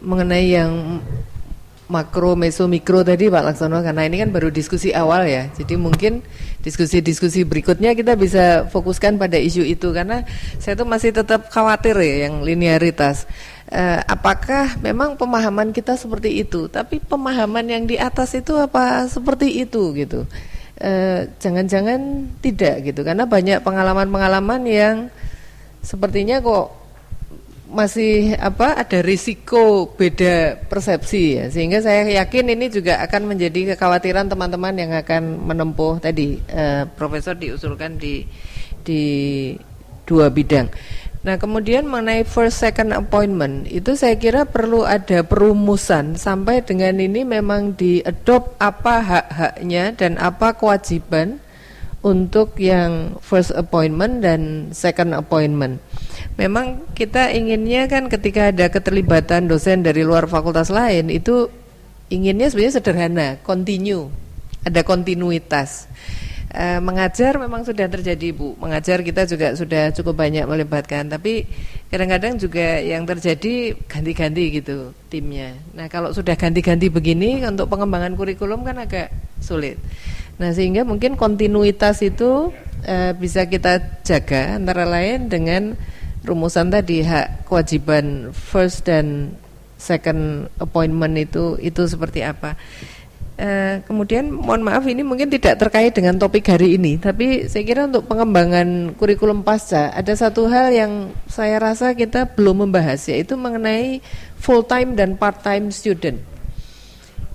mengenai yang makro, meso, mikro tadi Pak Laksono, karena ini kan baru diskusi awal ya, jadi mungkin diskusi-diskusi berikutnya kita bisa fokuskan pada isu itu, karena saya tuh masih tetap khawatir ya yang linearitas. Apakah memang pemahaman kita seperti itu, tapi pemahaman yang di atas itu apa seperti itu gitu? Jangan-jangan tidak gitu, karena banyak pengalaman-pengalaman yang sepertinya kok masih ada risiko beda persepsi ya, sehingga saya yakin ini juga akan menjadi kekhawatiran teman-teman yang akan menempuh tadi Profesor diusulkan di dua bidang. Nah kemudian mengenai first second appointment itu saya kira perlu ada perumusan sampai dengan ini memang diadopt apa hak-haknya dan apa kewajiban untuk yang first appointment dan second appointment. Memang kita inginnya kan ketika ada keterlibatan dosen dari luar fakultas lain itu inginnya sebenarnya sederhana, continue, ada kontinuitas. Mengajar memang sudah terjadi Bu, mengajar kita juga sudah cukup banyak melibatkan, tapi kadang-kadang juga yang terjadi ganti-ganti gitu timnya. Nah kalau sudah ganti-ganti begini untuk pengembangan kurikulum kan agak sulit. Nah sehingga mungkin kontinuitas itu bisa kita jaga antara lain dengan rumusan tadi hak kewajiban first dan second appointment itu seperti apa. Kemudian mohon maaf ini mungkin tidak terkait dengan topik hari ini, tapi saya kira untuk pengembangan kurikulum pasca ada satu hal yang saya rasa kita belum membahas, yaitu mengenai full time dan part time student.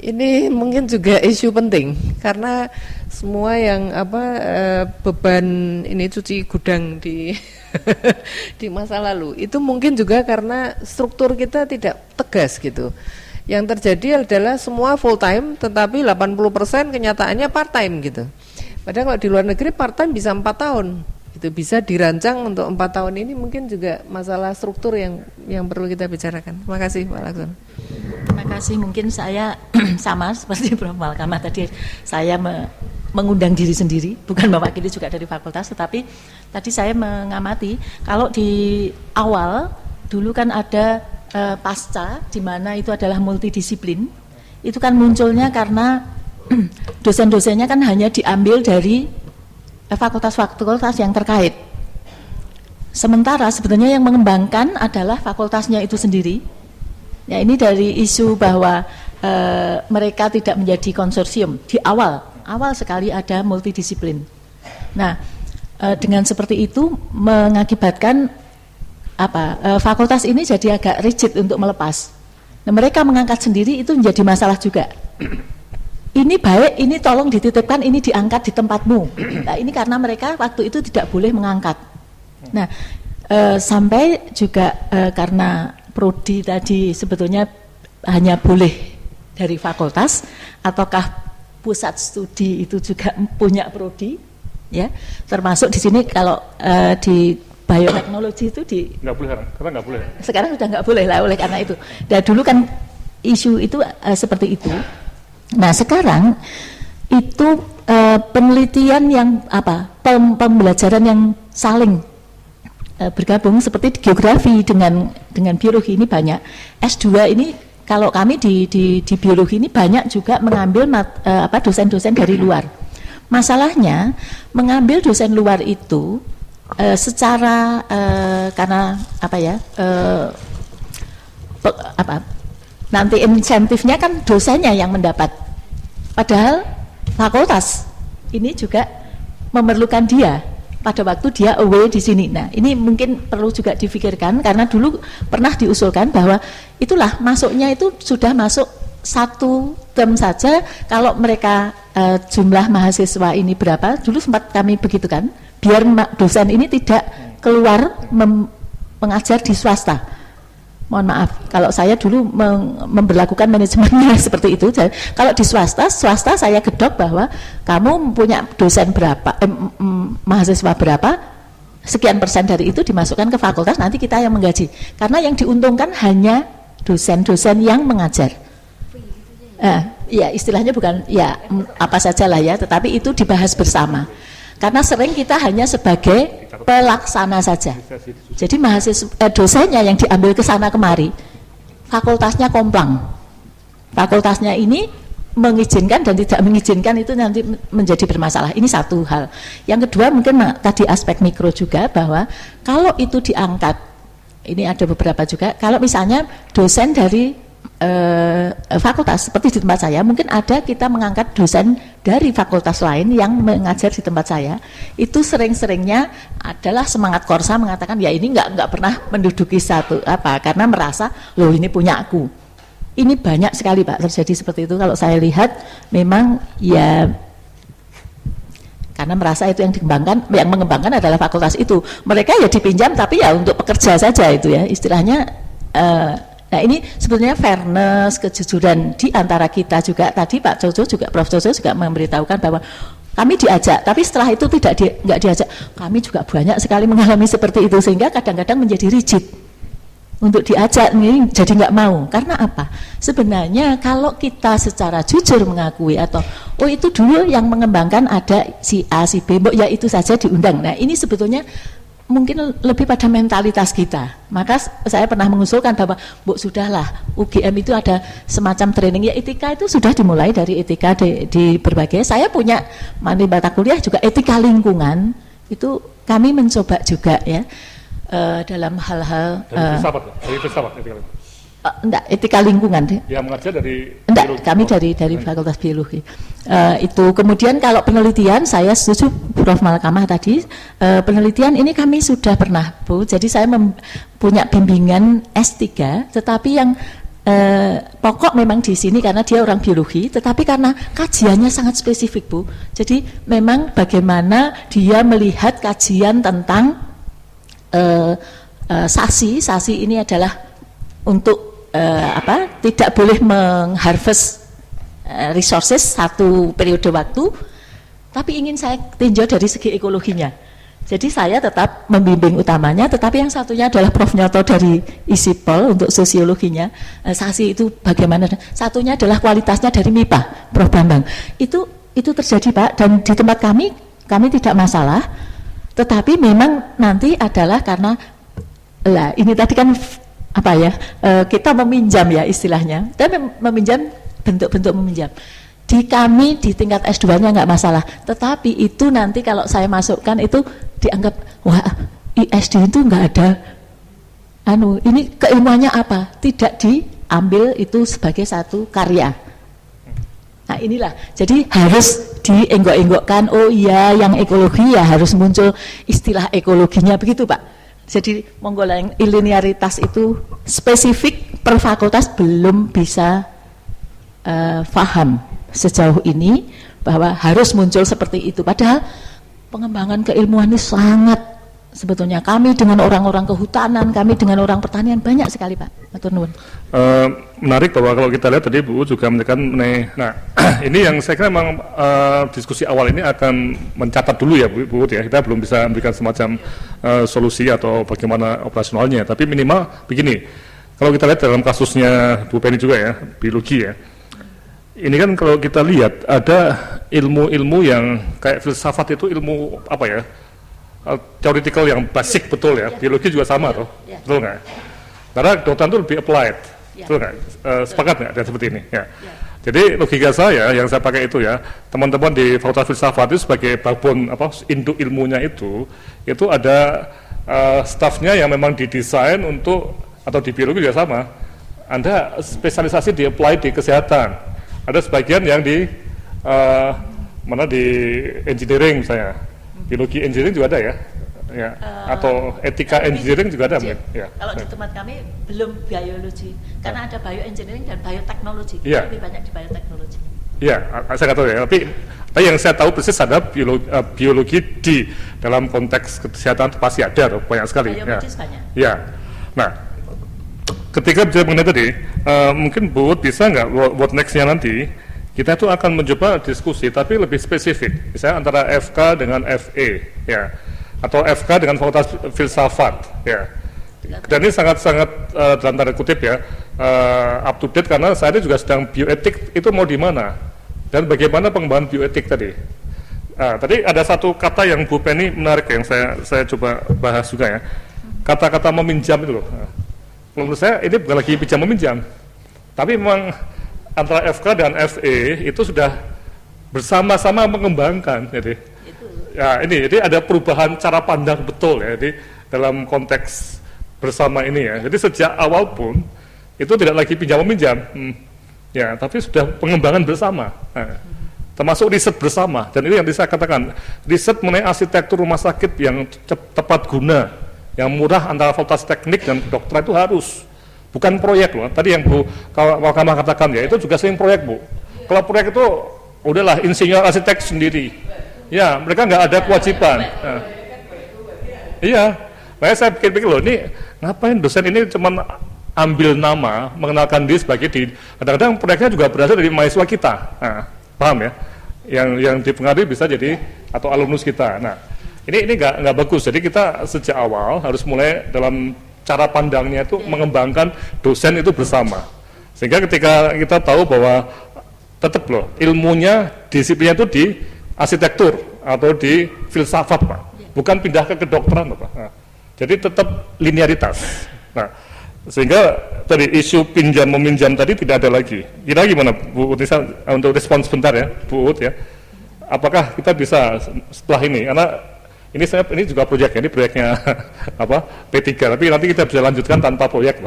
Ini mungkin juga isu penting karena semua yang beban ini cuci gudang di di masa lalu itu mungkin juga karena struktur kita tidak tegas gitu. Yang terjadi adalah semua full time tetapi 80% kenyataannya part time gitu. Padahal kalau di luar negeri part time bisa 4 tahun. Itu bisa dirancang untuk 4 tahun ini, mungkin juga masalah struktur yang perlu kita bicarakan. Terima kasih Pak Laksono. Terima kasih. Mungkin saya sama seperti Prof. Malkamah tadi, saya mengundang diri sendiri, bukan mewakili juga dari fakultas, tetapi tadi saya mengamati kalau di awal dulu kan ada pasca di mana itu adalah multidisiplin. Itu kan munculnya karena dosen-dosennya kan hanya diambil dari fakultas-fakultas yang terkait. Sementara sebetulnya yang mengembangkan adalah fakultasnya itu sendiri. Ya ini dari isu bahwa mereka tidak menjadi konsorsium. Di awal sekali ada multidisiplin. Nah, dengan seperti itu mengakibatkan fakultas ini jadi agak rigid untuk melepas. Nah, mereka mengangkat sendiri itu menjadi masalah juga. Ini baik, ini tolong dititipkan, ini diangkat di tempatmu. Nah, ini karena mereka waktu itu tidak boleh mengangkat. Nah, sampai juga karena prodi tadi sebetulnya hanya boleh dari fakultas, ataukah pusat studi itu juga punya prodi, ya. Termasuk di sini kalau di bioteknologi itu nggak boleh karena nggak boleh. Sekarang sudah nggak boleh lah oleh karena itu. Dan dulu kan isu itu seperti itu. Nah sekarang itu penelitian yang pembelajaran yang saling bergabung seperti di geografi dengan biologi ini banyak. S2 ini kalau kami di biologi ini banyak juga mengambil dosen-dosen dari luar. Masalahnya mengambil dosen luar itu secara karena nanti insentifnya kan dosennya yang mendapat, padahal fakultas ini juga memerlukan dia pada waktu dia away di sini. Nah ini mungkin perlu juga difikirkan karena dulu pernah diusulkan bahwa itulah masuknya itu sudah masuk 1 term saja kalau mereka jumlah mahasiswa ini berapa, dulu sempat kami begitu kan, biar dosen ini tidak keluar mengajar di swasta. Mohon maaf, kalau saya dulu memberlakukan manajemennya seperti itu. Jadi, kalau di swasta saya gedok bahwa kamu punya dosen berapa, mahasiswa berapa, sekian persen dari itu dimasukkan ke fakultas, nanti kita yang menggaji. Karena yang diuntungkan hanya dosen-dosen yang mengajar. Ya istilahnya bukan ya apa saja lah ya, tetapi itu dibahas bersama. Karena sering kita hanya sebagai pelaksana saja. Jadi mahasiswa dosennya yang diambil ke sana kemari. fakultasnya komplang. Fakultasnya ini mengizinkan dan tidak mengizinkan itu nanti menjadi bermasalah. Ini satu hal. Yang kedua mungkin tadi aspek mikro juga, bahwa kalau itu diangkat, ini ada beberapa juga, kalau misalnya dosen dari fakultas seperti di tempat saya, mungkin ada kita mengangkat dosen dari fakultas lain yang mengajar di tempat saya, itu sering-seringnya adalah semangat korsa mengatakan ya ini nggak pernah menduduki satu apa, karena merasa loh ini punya aku. Ini banyak sekali Pak terjadi seperti itu. Kalau saya lihat memang ya karena merasa itu yang dikembangkan, yang mengembangkan adalah fakultas itu. Mereka ya dipinjam tapi ya untuk pekerja saja itu ya istilahnya. Nah ini sebetulnya fairness, kejujuran di antara kita juga. Tadi Pak Jojo juga, Prof Jojo juga memberitahukan bahwa kami diajak, tapi setelah itu nggak diajak. Kami juga banyak sekali mengalami seperti itu, sehingga kadang-kadang menjadi rigid untuk diajak, ini jadi nggak mau. Karena apa? Sebenarnya kalau kita secara jujur mengakui atau oh itu dulu yang mengembangkan ada si A, si B, ya itu saja diundang. Nah ini sebetulnya mungkin lebih pada mentalitas kita. Maka saya pernah mengusulkan bahwa sudahlah UGM itu ada semacam training ya, etika itu sudah dimulai dari etika di berbagai. Saya punya mata kuliah juga etika lingkungan, itu kami mencoba juga ya dalam hal-hal dari filsafat etika lingkungan. Enggak, etika lingkungan deh. Yang mengajar dari enggak, kami dari Fakultas Biologi. Itu kemudian kalau penelitian saya setuju Prof Malkamah tadi, penelitian ini kami sudah pernah Bu. Jadi saya punya bimbingan S3, tetapi yang pokok memang di sini karena dia orang biologi, tetapi karena kajiannya sangat spesifik Bu. Jadi memang bagaimana dia melihat kajian tentang sasi ini adalah untuk tidak boleh mengharvest resources satu periode waktu, tapi ingin saya tinjau dari segi ekologinya. Jadi saya tetap membimbing utamanya, tetapi yang satunya adalah Prof Nyoto dari ISIPOL untuk sosiologinya. Sasi itu bagaimana? Satunya adalah kualitasnya dari MIPA, Prof Bambang. Itu terjadi Pak, dan di tempat kami tidak masalah, tetapi memang nanti adalah karena ini tadi kan kita meminjam ya istilahnya, dan meminjam bentuk-bentuk meminjam. Di kami di tingkat S2-nya nggak masalah, tetapi itu nanti kalau saya masukkan itu dianggap wah ISD itu nggak ada ini keilmuannya apa, tidak diambil itu sebagai satu karya. Nah inilah, jadi harus dienggok-enggokkan, oh iya yang ekologi ya harus muncul istilah ekologinya begitu Pak. Jadi monggo yang linearitas itu spesifik per fakultas belum bisa paham sejauh ini bahwa harus muncul seperti itu. Padahal pengembangan keilmuan ini sangat sebetulnya kami dengan orang-orang kehutanan, kami dengan orang pertanian banyak sekali Pak. Matur nuwun. Menarik bahwa kalau kita lihat tadi Bu juga menekan mengenai, nah ini yang saya kira memang diskusi awal ini akan mencatat dulu ya Bu ya, kita belum bisa memberikan semacam solusi atau bagaimana operasionalnya, tapi minimal begini, kalau kita lihat dalam kasusnya Bu Penny juga ya, biologi ya, ini kan kalau kita lihat ada ilmu-ilmu yang kayak filsafat itu ilmu apa ya, theoretical yang basic betul ya, biologi juga sama toh, betul nggak? Karena kedokteran itu lebih applied, betul nggak? Sepakat nggak dan seperti ini? Ya. Jadi logika saya yang saya pakai itu ya, teman-teman di Fakultas Filsafat itu sebagai backbone induk ilmunya itu ada staffnya yang memang didesain untuk, atau di biologi juga sama. Anda spesialisasi di applied di kesehatan, ada sebagian yang di di engineering misalnya, biologi engineering juga ada ya. Ya, atau etika engineering juga ada mungkin. Ya. Kalau di tempat kami belum biologi, karena ada bioengineering dan bioteknologi. Ya. Lebih banyak di bioteknologi. Iya, saya nggak tahu ya. Tapi yang saya tahu persis ada biologi di dalam konteks kesehatan pasti ada, banyak sekali. Biomedis banyak. Ya. Nah, ketika bicara mengenai tadi, mungkin Bu bisa nggak what next-nya nanti kita itu akan mencoba diskusi, tapi lebih spesifik, misalnya antara FK dengan FE, ya. Atau FK dengan Fakultas Filsafat, ya. Dan ini sangat-sangat dalam tanda kutip ya up to date, karena saya ini juga sedang bioetik itu mau di mana dan bagaimana pengembangan bioetik tadi. Tadi ada satu kata yang Bu Penny menarik yang saya coba bahas juga ya, kata-kata meminjam itu loh. menurut saya ini bukan lagi pinjam meminjam, tapi memang antara FK dan FE itu sudah bersama-sama mengembangkan. Jadi jadi ada perubahan cara pandang betul ya, jadi dalam konteks bersama ini ya. Jadi sejak awal pun itu tidak lagi pinjam meminjam, ya, tapi sudah pengembangan bersama. Termasuk riset bersama, dan ini yang saya katakan, riset mengenai arsitektur rumah sakit yang tepat guna, yang murah antara fakultas teknik dan kedokteran itu harus, bukan proyek loh. Tadi yang Bu Kamah katakan ya, itu juga sering proyek Bu. Kalau proyek itu udahlah insinyur arsitek sendiri, ya mereka nggak ada kewajiban. Iya, makanya saya pikir-pikir loh, ini ngapain dosen ini cuma ambil nama, mengenalkan diri sebagai kadang-kadang proyeknya juga berasal dari mahasiswa kita. Paham ya? Yang dipengaruhi bisa jadi atau alumnus kita. Nah, ini nggak bagus. Jadi kita sejak awal harus mulai dalam cara pandangnya itu mengembangkan dosen itu bersama. Sehingga ketika kita tahu bahwa tetap loh ilmunya, disiplinnya itu di arsitektur atau di filsafat Pak, bukan pindah ke kedokteran Pak. Jadi tetap linearitas. Nah, sehingga tadi isu pinjam meminjam tadi tidak ada lagi. Kira gimana Bu Nisa untuk respons sebentar ya Bu Ut ya, apakah kita bisa setelah ini, karena ini juga proyeknya, ini proyeknya P3, tapi nanti kita bisa lanjutkan tanpa proyek.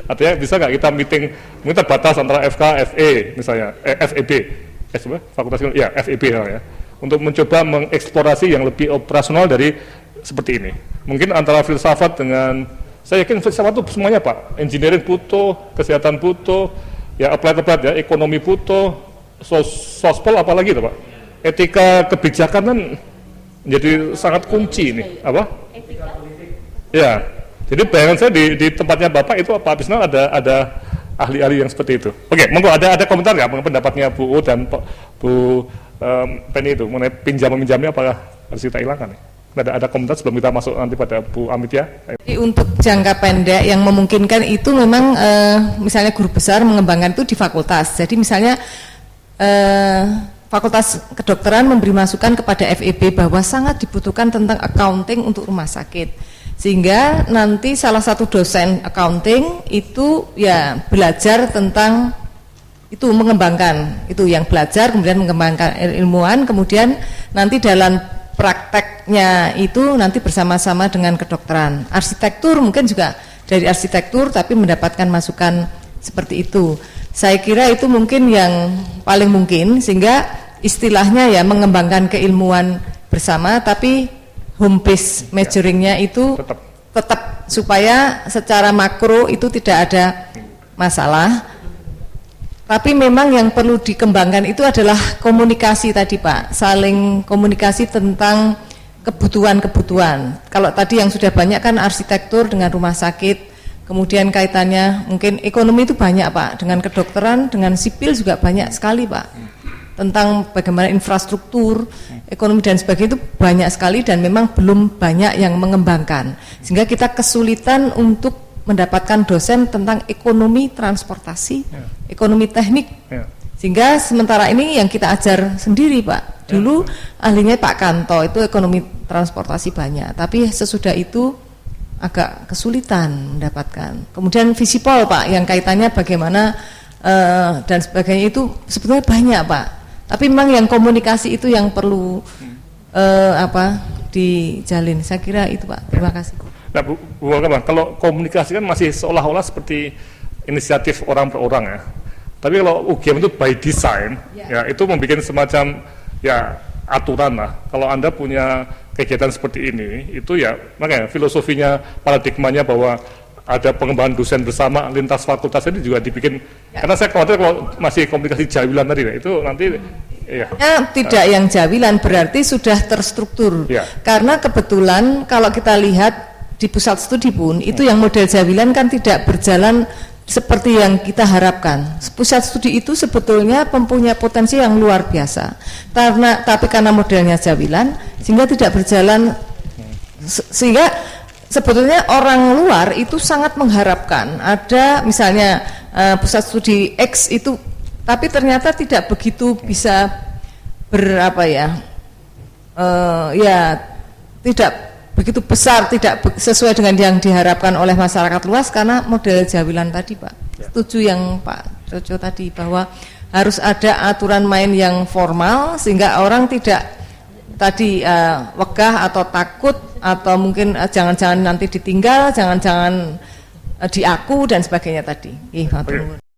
Artinya bisa nggak kita meeting terbatas antara FK, FE misalnya, FEB, fakultas ya FEB ya, untuk mencoba mengeksplorasi yang lebih operasional dari seperti ini. Mungkin antara filsafat dengan, saya yakin filsafat itu semuanya Pak, engineering butuh, kesehatan butuh, ya applied ya, ekonomi butuh, sospol apalagi itu Pak, etika kebijakan kan jadi sangat kunci ini, apa? Ya, jadi bayangan saya di tempatnya Bapak itu Pak Abisnal ada ahli-ahli yang seperti itu. Oke, monggo ada komentar nggak pendapatnya Bu U dan Bu Penny itu mengenai pinjam meminjamnya, apakah harus kita hilangkan? Ada komentar sebelum kita masuk nanti pada Bu Amit ya. Jadi untuk jangka pendek yang memungkinkan itu memang misalnya guru besar mengembangkan itu di fakultas. Jadi misalnya Fakultas Kedokteran memberi masukan kepada FEB bahwa sangat dibutuhkan tentang accounting untuk rumah sakit. Sehingga nanti salah satu dosen accounting itu ya belajar tentang itu, mengembangkan itu, yang belajar kemudian mengembangkan ilmuwan, kemudian nanti dalam prakteknya itu nanti bersama-sama dengan kedokteran. Arsitektur mungkin juga dari arsitektur tapi mendapatkan masukan seperti itu. Saya kira itu mungkin yang paling mungkin, sehingga istilahnya ya mengembangkan keilmuan bersama, tapi home base measuringnya itu tetap supaya secara makro itu tidak ada masalah. Tapi memang yang perlu dikembangkan itu adalah komunikasi tadi Pak, saling komunikasi tentang kebutuhan-kebutuhan. Kalau tadi yang sudah banyak kan arsitektur dengan rumah sakit, kemudian kaitannya mungkin ekonomi itu banyak Pak, dengan kedokteran, dengan sipil juga banyak sekali Pak. Tentang bagaimana infrastruktur, ekonomi dan sebagainya itu banyak sekali, dan memang belum banyak yang mengembangkan. Sehingga kita kesulitan untuk mendapatkan dosen tentang ekonomi transportasi, ekonomi teknik. Sehingga sementara ini yang kita ajar sendiri Pak. Dulu ahlinya Pak Kanto itu ekonomi transportasi banyak, tapi sesudah itu agak kesulitan mendapatkan. Kemudian Visipol Pak, yang kaitannya bagaimana dan sebagainya itu sebetulnya banyak Pak. Tapi memang yang komunikasi itu yang perlu dijalin. Saya kira itu Pak. Terima kasih. Nah Bu Kamah, kalau komunikasi kan masih seolah-olah seperti inisiatif orang per orang ya. Tapi kalau UGM itu by design, ya itu membuat semacam ya aturan lah. Kalau Anda punya kegiatan seperti ini, itu ya makanya filosofinya, paradigmanya bahwa ada pengembangan dosen bersama lintas fakultas ini juga dibikin. Karena saya khawatir kalau masih komunikasi jawilan tadi, itu nanti tidak yang jawilan berarti sudah terstruktur. Karena kebetulan kalau kita lihat di pusat studi pun itu yang model jawilan kan tidak berjalan seperti yang kita harapkan. Pusat studi itu sebetulnya mempunyai potensi yang luar biasa. Tapi karena modelnya jawilan sehingga tidak berjalan, sehingga sebetulnya orang luar itu sangat mengharapkan ada misalnya pusat studi X itu, tapi ternyata tidak begitu bisa tidak begitu besar, tidak sesuai dengan yang diharapkan oleh masyarakat luas karena model jawilan tadi, Pak. Setuju yang Pak Coco tadi bahwa harus ada aturan main yang formal sehingga orang tidak tadi wegah atau takut atau mungkin jangan-jangan nanti ditinggal, jangan-jangan diaku dan sebagainya tadi. Matur nuwun.